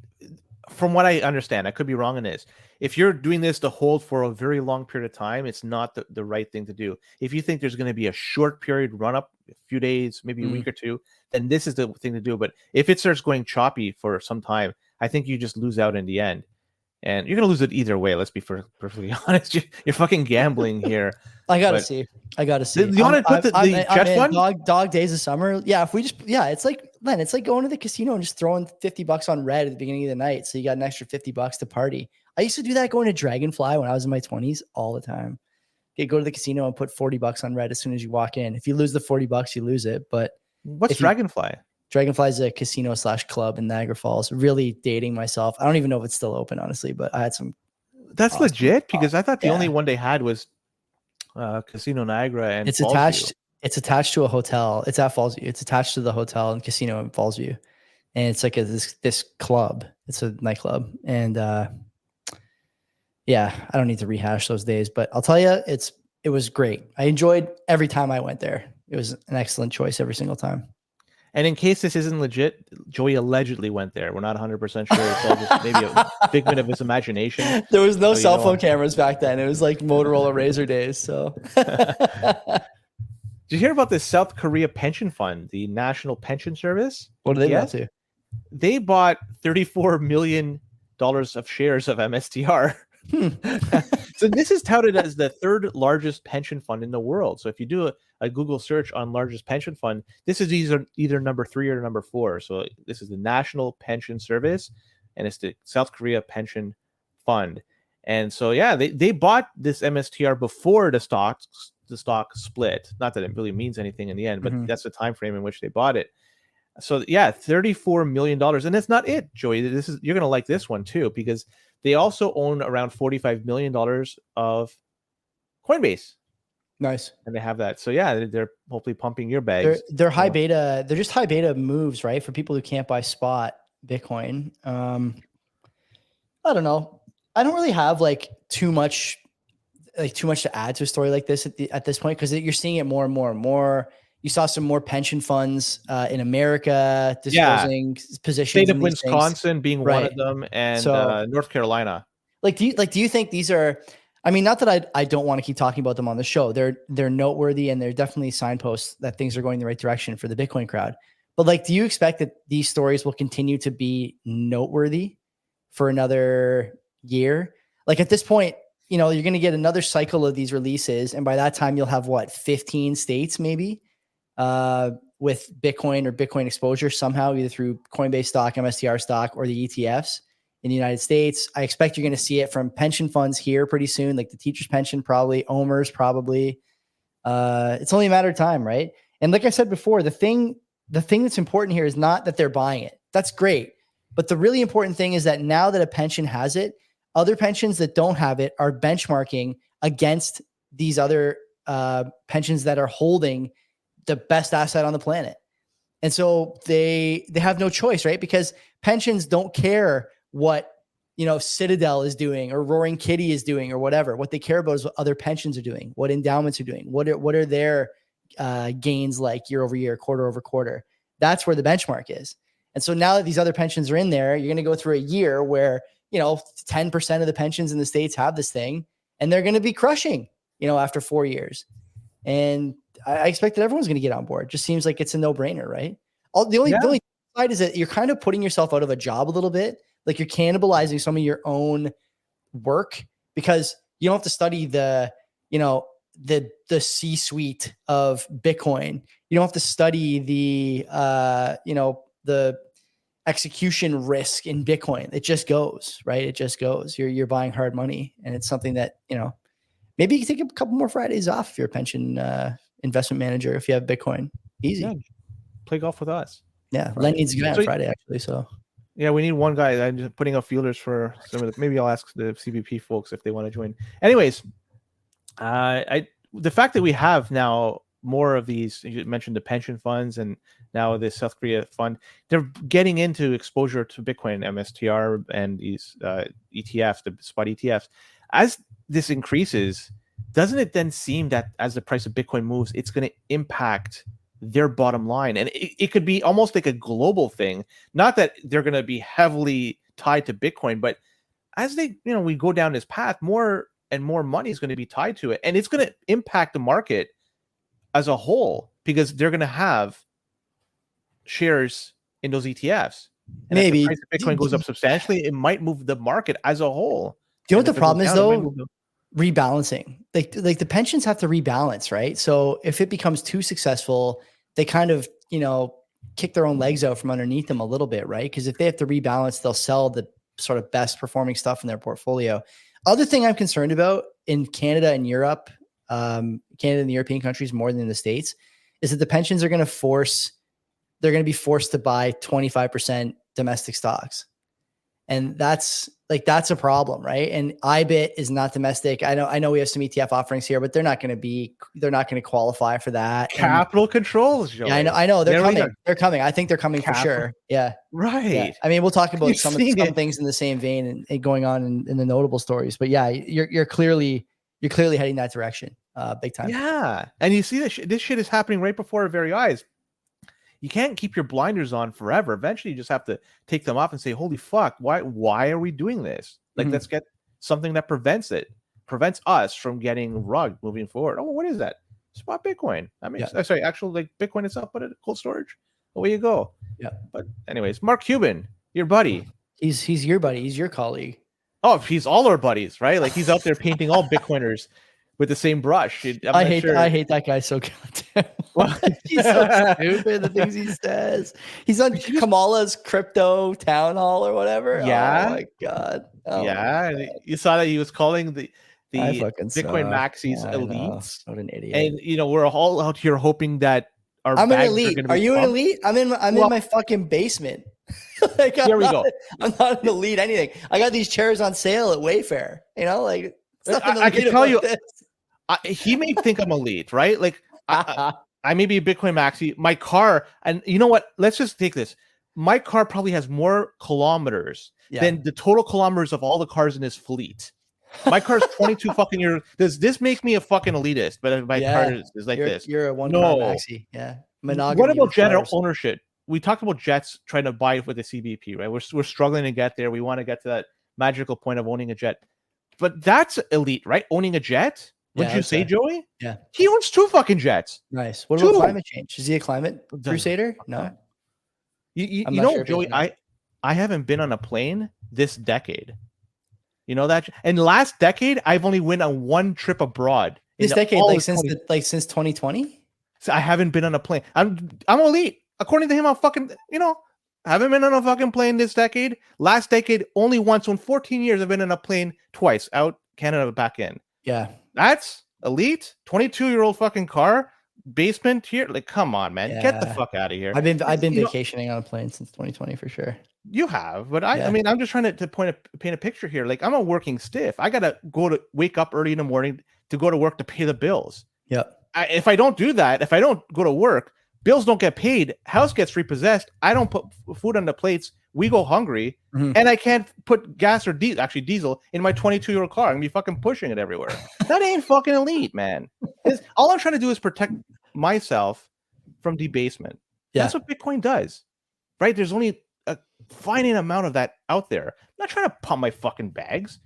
from what I understand, I could be wrong in this, if you're doing this to hold for a very long period of time, it's not the right thing to do. If you think there's going to be a short period run up, a few days, maybe a week or two, then this is the thing to do. But if it starts going choppy for some time, I think you just lose out in the end. And you're going to lose it either way. Let's be perfectly honest. You're fucking gambling here. I got to see. You want to put the jet fund? Dog days of summer. Yeah. If we just, it's like, Len, it's like going to the casino and just throwing $50 on red at the beginning of the night. So you got an extra $50 to party. I used to do that going to Dragonfly when I was in my 20s all the time. You go to the casino and put $40 on red as soon as you walk in. If you lose the $40, you lose it. But what's Dragonfly? Dragonfly is a casino / club in Niagara Falls. Really dating myself. I don't even know if it's still open, honestly, but I had some. That's legit, because I thought the only one they had was Casino Niagara and It's Fallsview. attached. It's attached to a hotel. It's at Fallsview. It's attached to the hotel and casino in Fallsview, and it's like this club. It's a nightclub, and yeah, I don't need to rehash those days, but I'll tell you, it was great. I enjoyed every time I went there. It was an excellent choice every single time. And in case this isn't legit, Joey allegedly went there. We're not 100% sure. It's all just maybe a figment of his imagination. There was no cell phone cameras back then. It was like Motorola Razr days. So, did you hear about this South Korea pension fund, the National Pension Service? What are they up to? They bought $34 million of shares of MSTR. So this is touted as the third largest pension fund in the world. So if you do a Google search on largest pension fund, this is either number 3 or number 4. So this is the National Pension Service, and it's the South Korea Pension Fund. And so yeah, they bought this MSTR before the stock split. Not that it really means anything in the end, but that's the time frame in which they bought it. So yeah, $34 million, and that's not it, Joey. You're gonna like this one too, because they also own around $45 million of Coinbase. Nice. And they have that. So yeah, they're hopefully pumping your bags. They're high beta. They're just high beta moves, right? For people who can't buy spot Bitcoin. I don't know. I don't really have too much to add to a story like this at this point, because you're seeing it more and more and more. You saw some more pension funds in America disclosing positions. State of Wisconsin being one of them, and North Carolina. Do you think these are? I mean, not that I don't want to keep talking about them on the show. They're noteworthy, and they're definitely signposts that things are going the right direction for the Bitcoin crowd. But do you expect that these stories will continue to be noteworthy for another year? At this point, you're going to get another cycle of these releases, and by that time, you'll have 15 states maybe. With Bitcoin or Bitcoin exposure somehow, either through Coinbase stock, MSTR stock, or the ETFs in the United States. I expect you're going to see it from pension funds here pretty soon, like the teacher's pension, probably OMERS, probably. It's only a matter of time, right? And like I said before, the thing that's important here is not that they're buying it. That's great. But the really important thing is that now that a pension has it, other pensions that don't have it are benchmarking against these other pensions that are holding the best asset on the planet. And so they have no choice, right? Because pensions don't care what, Citadel is doing or Roaring Kitty is doing or whatever. What they care about is what other pensions are doing, what endowments are doing, what are their gains like year over year, quarter over quarter. That's where the benchmark is. And so now that these other pensions are in there, you're going to go through a year where, 10% of the pensions in the States have this thing, and they're going to be crushing, after 4 years. And I expect that everyone's going to get on board. Just seems like it's a no-brainer, right? The only side is that you're kind of putting yourself out of a job a little bit. You're cannibalizing some of your own work, because you don't have to study the C-suite of Bitcoin. You don't have to study the execution risk in Bitcoin. It just goes, right? It just goes. You're buying hard money, and it's something that, maybe you can take a couple more Fridays off if you're a pension investment manager, if you have Bitcoin. Easy. Yeah. Play golf with us. Yeah. Len needs to go on Friday, actually. So yeah, we need one guy. I'm just putting up feelers for some of the, maybe I'll ask the CBP folks if they want to join. Anyways, the fact that we have now more of these, you mentioned the pension funds and now the South Korea fund, they're getting into exposure to Bitcoin, MSTR, and these ETFs, the spot ETFs. As this increases, doesn't it then seem that as the price of Bitcoin moves, it's going to impact their bottom line? And it could be almost like a global thing. Not that they're going to be heavily tied to Bitcoin, but as we go down this path, more and more money is going to be tied to it. And it's going to impact the market as a whole, because they're going to have shares in those ETFs. And maybe if the price of Bitcoin goes up substantially, it might move the market as a whole. Do you know what the problem is, though? Rebalancing. Like the pensions have to rebalance, right? So if it becomes too successful, they kind of, kick their own legs out from underneath them a little bit, right? Because if they have to rebalance, they'll sell the sort of best performing stuff in their portfolio. Other thing I'm concerned about in Canada and Europe, Canada and the European countries more than in the States, is that the pensions are going to be forced to buy 25% domestic stocks. And that's a problem, right? And IBIT is not domestic. I know we have some ETF offerings here, but they're not going to qualify for that. Capital controls, Joey. Yeah, I know. They're coming. Are. They're coming. I think they're coming for sure. Yeah. Right. Yeah. I mean, we'll talk about some things in the same vein and going on in the notable stories. But yeah, you're clearly heading that direction, big time. Yeah, and you see this shit is happening right before our very eyes. You can't keep your blinders on forever. Eventually, you just have to take them off and say, "Holy fuck! Why are we doing this? Like, let's get something that prevents us from getting rugged moving forward." Oh, what is that? Spot Bitcoin. I mean, sorry, actual like Bitcoin itself, but at cold storage. Away you go. Yeah. But anyways, Mark Cuban, your buddy. He's your buddy. He's your colleague. Oh, he's all our buddies, right? Like he's out there painting all Bitcoiners with the same brush. I hate that guy so goddamn much. He's so stupid. The things he says. He's on Kamala's crypto town hall or whatever. Yeah. Oh my god. Oh yeah. My god. You saw that he was calling the Bitcoin maxis elites. What an idiot. And we're all out here hoping that I'm an elite. Are you an elite? I'm in my fucking basement. Like, here we go. I'm not an elite anything. I got these chairs on sale at Wayfair. Like I can tell you, he may think I'm elite, right? Like I may be a Bitcoin maxi. My car, and you know what? Let's just take this. My car probably has more kilometers than the total kilometers of all the cars in his fleet. My car's 22 fucking years. Does this make me a fucking elitist? But my car is like this. You're a one car maxi. Yeah. Monogamy. What about jet ownership? We talked about jets trying to buy with the CBP, right? We're struggling to get there. We want to get to that magical point of owning a jet. But that's elite, right? Owning a jet? Wouldn't you say, Joey? Yeah. He owns 2 fucking jets. Nice. What about climate change? Is he a climate crusader? No. You know, Joey, I haven't been on a plane this decade. You know that? And last decade, I've only went on 1 trip abroad. This decade, since 2020? So I haven't been on a plane. I'm elite. According to him, I'm fucking, haven't been on a fucking plane this decade. Last decade, only once. So in 14 years, I've been on a plane twice, out Canada, back in. Yeah. That's elite. 22-year-old fucking car, basement here. Like, come on, man. Yeah. Get the fuck out of here. I've been vacationing on a plane since 2020 for sure. You have, but I mean, I'm just trying to paint a picture here. Like, I'm a working stiff. I gotta wake up early in the morning to go to work to pay the bills. Yep. If I don't do that, if I don't go to work, bills don't get paid. House gets repossessed. I don't put food on the plates. We go hungry, and I can't put gas or diesel in my 22-year-old car. I'm gonna be fucking pushing it everywhere. That ain't fucking elite, man. All I'm trying to do is protect myself from debasement. Yeah. That's what Bitcoin does, right? There's only a finite amount of that out there. I'm not trying to pump my fucking bags.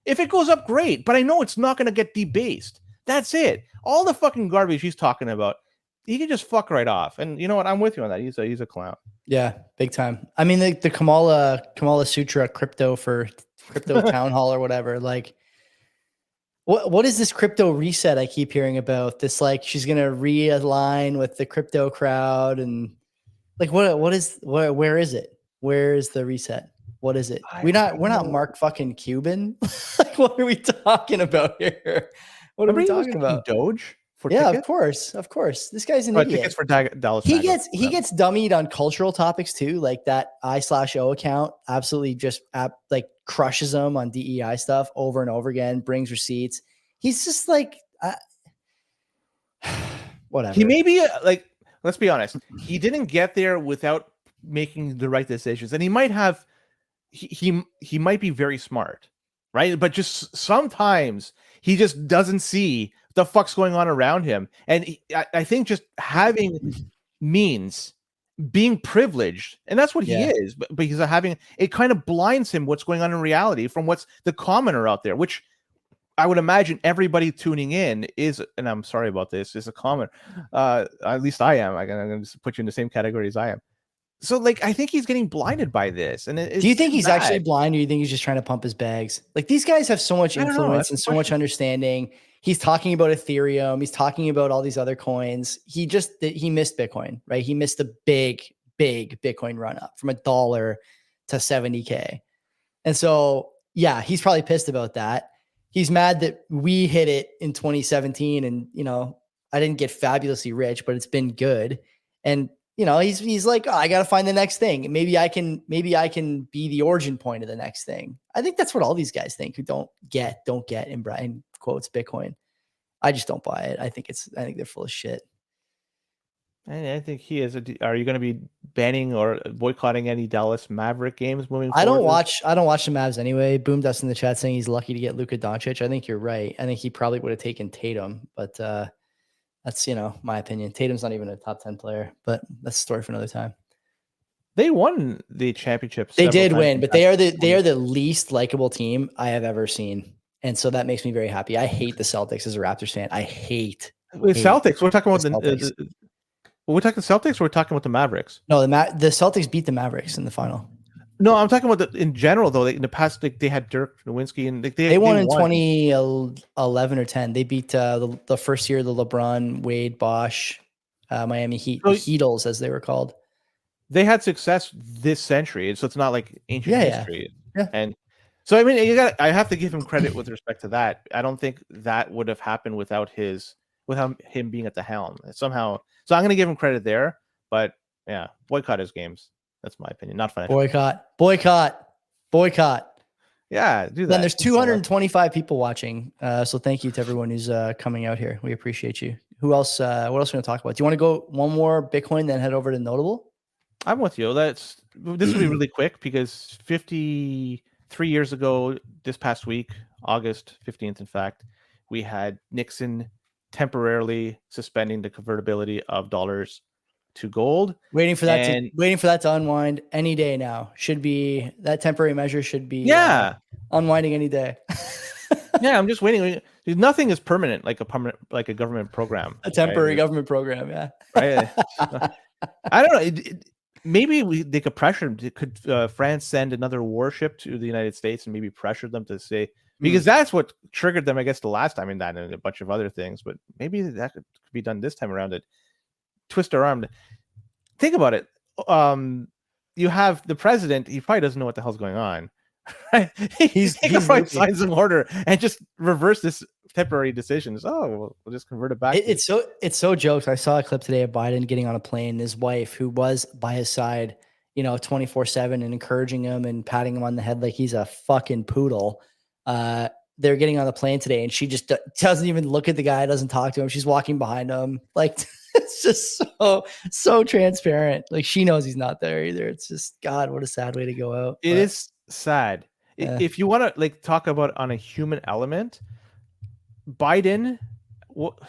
If it goes up, great, but I know it's not gonna get debased. That's it. All the fucking garbage he's talking about, he can just fuck right off. And you know what? I'm with you on that. He's a clown. Yeah, big time. I mean, the Kamala Sutra crypto town hall or whatever. Like, what is this crypto reset I keep hearing about? This, like, she's gonna realign with the crypto crowd, and like, where is it? Where is the reset? What is it? We're not Mark fucking Cuban. Like, what are we talking about here? What are we talking about? Doge? Tickets? Of course. This guy's an idiot. Tickets for Dallas. He gets dummied on cultural topics too, like that I/O account. Absolutely, just like crushes him on DEI stuff over and over again. Brings receipts. He's just like, whatever. He may be like. Let's be honest. He didn't get there without making the right decisions, and he might have. He might be very smart, right? But just sometimes he just doesn't see the fuck's going on around him. And I think just having means being privileged, and that's what he is, but because of having it kind of blinds him what's going on in reality from what's the commoner out there, which I would imagine everybody tuning in is, and I'm sorry about this, is a commoner. At least I am. I'm going to just put you in the same category as I am. So, like, I think he's getting blinded by this. And do you think he's actually blind, or do you think he's just trying to pump his bags? Like, these guys have so much influence and so much understanding. He's talking about Ethereum. He's talking about all these other coins. He missed Bitcoin, right? He missed the big Bitcoin run up from $1 to 70K. And so, yeah, he's probably pissed about that. He's mad that we hit it in 2017, and, I didn't get fabulously rich, but it's been good. And he's like, oh, I got to find the next thing. Maybe I can be the origin point of the next thing. I think that's what all these guys think who don't get in quotes Bitcoin. I just don't buy it. I think they're full of shit. I think he is. Are you going to be banning or boycotting any Dallas Maverick games moving forward? I don't watch the Mavs anyway. Boom Dust in the chat saying he's lucky to get Luka Doncic. I think you're right. I think he probably would have taken Tatum, but that's my opinion. Tatum's not even a top 10 player, but that's a story for another time. They won the championship. They did win, but they are the least likable team I have ever seen, and so that makes me very happy. I hate the Celtics as a Raptors fan. I hate Celtics. We're talking about we're talking Celtics. Or we're talking about the Mavericks. No, the Celtics beat the Mavericks in the final. No, I'm talking about in general though. In the past, they had Dirk Nowitzki, and they won in 2011 or 10. They beat the first year of the LeBron, Wade, Bosch, Miami Heat, the Heatles as they were called. They had success this century, so it's not like ancient history. Yeah. And so I mean, I have to give him credit with respect to that. I don't think that would have happened without him being at the helm somehow. So I'm going to give him credit there, but yeah, boycott his games. That's my opinion. Not financial. Boycott. Yeah, do that. Then there's 225 people watching. So thank you to everyone who's coming out here. We appreciate you. Who else? What else are we going to talk about? Do you want to go one more Bitcoin, then head over to Notable? I'm with you. This will be really quick because 53 years ago, this past week, August 15th, in fact, we had Nixon temporarily suspending the convertibility of dollars to gold. Waiting for that to unwind any day now. That temporary measure should be unwinding any day. Yeah, I'm just waiting. Nothing is permanent, like a government program. A temporary government program, yeah. Right. I don't know. Maybe they could pressure. Could France send another warship to the United States and maybe pressure them to say, because that's what triggered them, I guess, the last time in that and a bunch of other things. But maybe that could be done this time around. To twist their arm. Think about it. You have the president. He probably doesn't know what the hell's going on. Right? He could probably sign some order and just reverse this temporary decisions. Oh, we'll just convert it back. It's so jokes. I saw a clip today of Biden getting on a plane. His wife, who was by his side, 24/7 and encouraging him and patting him on the head like he's a fucking poodle. They're getting on the plane today, and she just doesn't even look at the guy, doesn't talk to him. She's walking behind him. Like, it's just so transparent. Like, she knows he's not there either. It's just, God, what a sad way to go out. It is sad. If you want to talk about on a human element, Biden,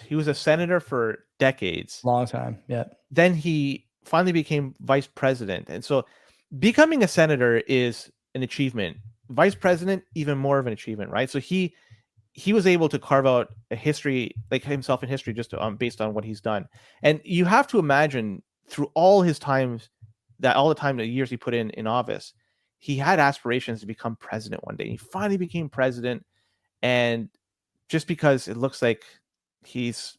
he was a senator for decades. Long time. Yeah. Then he finally became vice president. And so becoming a senator is an achievement. Vice president, even more of an achievement, right? So he was able to carve out a history, like himself in history, just based on what he's done. And you have to imagine through all his times, the years he put in office, he had aspirations to become president one day. He finally became president, and just because it looks like he's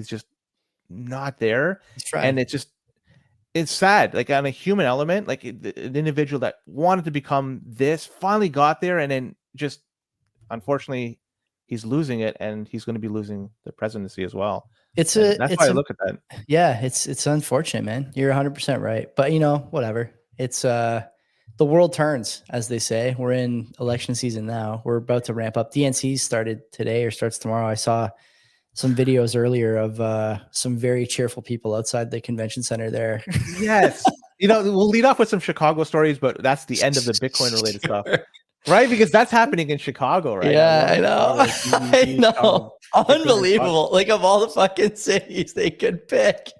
just not there, and it's sad. Like, on a human element, like an individual that wanted to become this finally got there, and then just unfortunately he's losing it, and he's going to be losing the presidency as well. That's why I look at that. Yeah, it's unfortunate, man. You're 100% right, but whatever. It's the world turns, as they say. We're in election season now. We're about to ramp up. DNC started today or starts tomorrow. I saw some videos earlier of some very cheerful people outside the convention center there. Yes. We'll lead off with some Chicago stories, but that's the end of the Bitcoin related stuff. Right? Because that's happening in Chicago, right? Yeah, I know. I know. Unbelievable. Like, of all the fucking cities they could pick,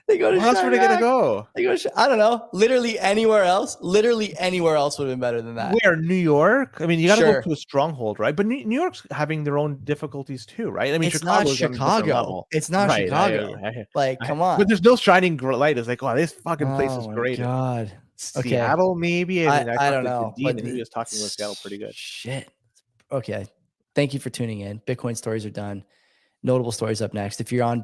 they go to Where else are they going to go? They go I don't know. Literally anywhere else would have been better than that. Where? New York? I mean, you got to go to a stronghold, right? But New York's having their own difficulties too, right? I mean, it's not Chicago. It's not Chicago. Like, come on. But there's no shining light. It's like, wow, this fucking place is great. God. Seattle, maybe. I don't know. But he was talking with Seattle pretty good. Shit. Okay. Thank you for tuning in. Bitcoin stories are done. Notable stories up next. If you're on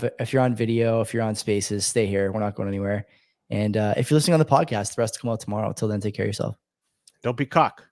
video, if you're on Spaces, stay here. We're not going anywhere. And if you're listening on the podcast, the rest will come out tomorrow. Until then, take care of yourself. Don't be cock.